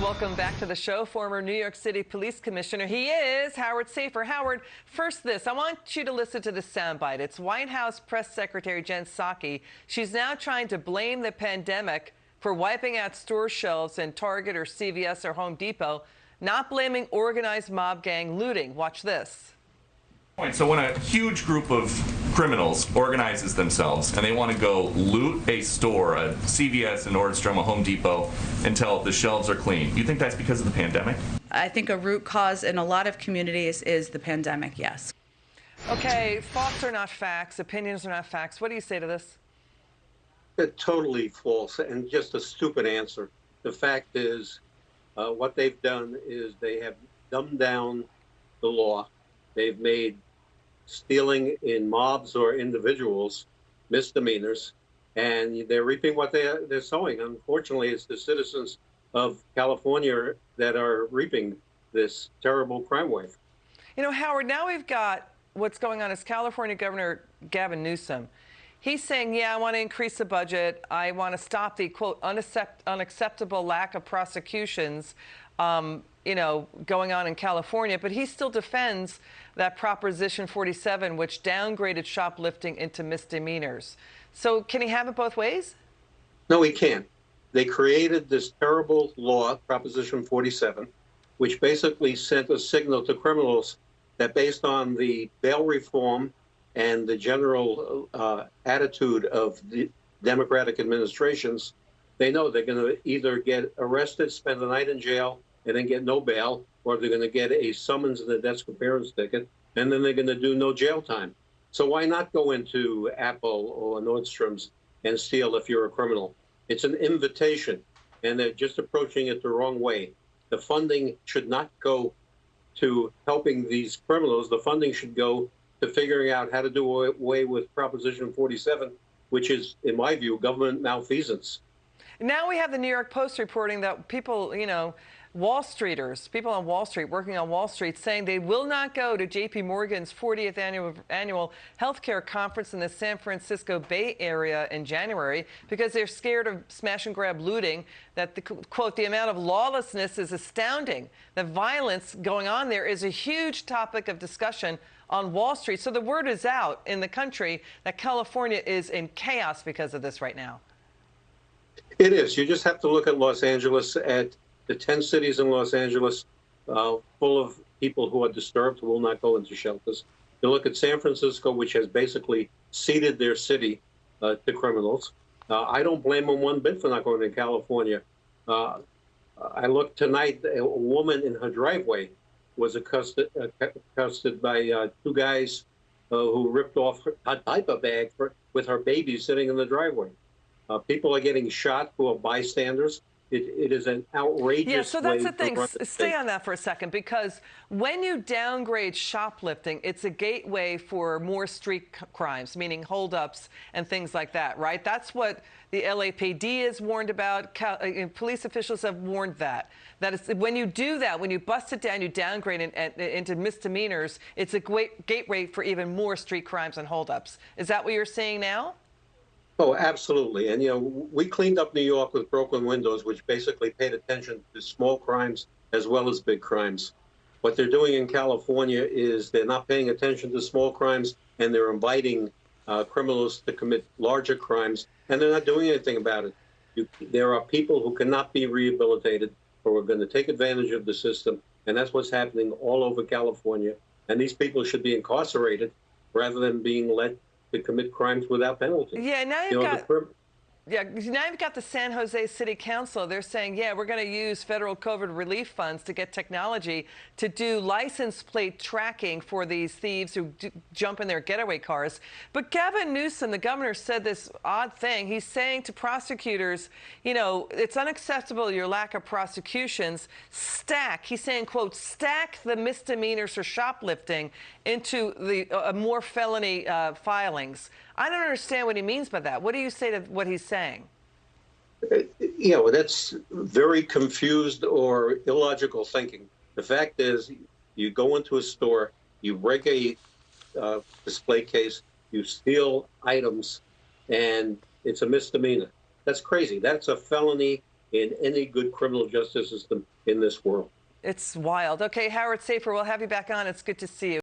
Welcome back to the show. Former New York City Police Commissioner. He is Howard Safir. Howard, first this. I want you to listen to this soundbite. It's White House Press Secretary Jen Psaki. She's now trying to blame the pandemic for wiping out store shelves in Target or CVS or Home Depot, not blaming organized mob gang looting. Watch this. So when a huge group of criminals organizes themselves and they want to go loot a store, a CVS, a Nordstrom, a Home Depot, until the shelves are clean, you think that's because of the pandemic? I think a root cause in a lot of communities is the pandemic, yes. Okay, thoughts are not facts, opinions are not facts. What do you say to this? It's totally false and just a stupid answer. The fact is, what they've done is they have dumbed down the law. They've made stealing in mobs or individuals misdemeanors, and they're reaping what they're sowing. Unfortunately, it's the citizens of California that are reaping this terrible crime wave. You know, Howard, now we've got what's going on is California Governor Gavin Newsom. He's saying, yeah, I want to increase the budget. I want to stop the, quote, unacceptable lack of prosecutions, going on in California. But he still defends that Proposition 47, which downgraded shoplifting into misdemeanors. So can he have it both ways? No, he can't. They created this terrible law, Proposition 47, which basically sent a signal to criminals that based on the bail reform and the general attitude of the Democratic administrations, they know they're going to either get arrested, spend the night in jail, and then get no bail, or they're going to get a summons and a desk appearance ticket, and then they're going to do no jail time. So why not go into Apple or Nordstrom's and steal if you're a criminal? It's an invitation, and they're just approaching it the wrong way. The funding should not go to helping these criminals. The funding should go to figuring out how to do away with Proposition 47, which is, in my view, government malfeasance. Now we have the New York Post reporting that people, Wall Streeters, people on Wall Street, working on Wall Street, saying they will not go to J.P. Morgan's 40th annual healthcare conference in the San Francisco Bay Area in January because they're scared of smash and grab looting, that, quote, the amount of lawlessness is astounding. The violence going on there is a huge topic of discussion on Wall Street. So the word is out in the country that California is in chaos because of this right now. It is. You just have to look at Los Angeles, at the 10 cities in Los Angeles full of people who are disturbed, who will not go into shelters. You look at San Francisco, which has basically ceded their city to criminals. I don't blame them one bit for not going to California. I looked tonight, a woman in her driveway was accosted by two guys who ripped off a diaper bag with her baby sitting in the driveway. People are getting shot who are bystanders. It is an outrageous. Yeah, so that's way the thing. to Stay on that for a second, because when you downgrade shoplifting, it's a gateway for more street crimes, meaning holdups and things like that, right? That's what the LAPD has warned about. Police officials have warned that it's, when you do that, when you bust it down, you downgrade it into misdemeanors, it's a gateway for even more street crimes and holdups. Is that what you're saying now? Oh, absolutely. And, we cleaned up New York with broken windows, which basically paid attention to small crimes as well as big crimes. What they're doing in California is they're not paying attention to small crimes, and they're inviting criminals to commit larger crimes, and they're not doing anything about it. There are people who cannot be rehabilitated or are going to take advantage of the system, and that's what's happening all over California. And these people should be incarcerated rather than being let to commit crimes without penalty. Yeah, now you've got the San Jose City Council. They're saying, yeah, we're going to use federal COVID relief funds to get technology to do license plate tracking for these thieves who jump in their getaway cars. But Gavin Newsom, the governor, said this odd thing. He's saying to prosecutors, it's unacceptable, your lack of prosecutions. He's saying, quote, stack the misdemeanors for shoplifting into the more felony filings. I don't understand what he means by that. What do you say to what he's saying? That's very confused or illogical thinking. The fact is, you go into a store, you break a display case, you steal items, and it's a misdemeanor. That's crazy. That's a felony in any good criminal justice system in this world. It's wild. Okay, Howard Safir, we'll have you back on. It's good to see you.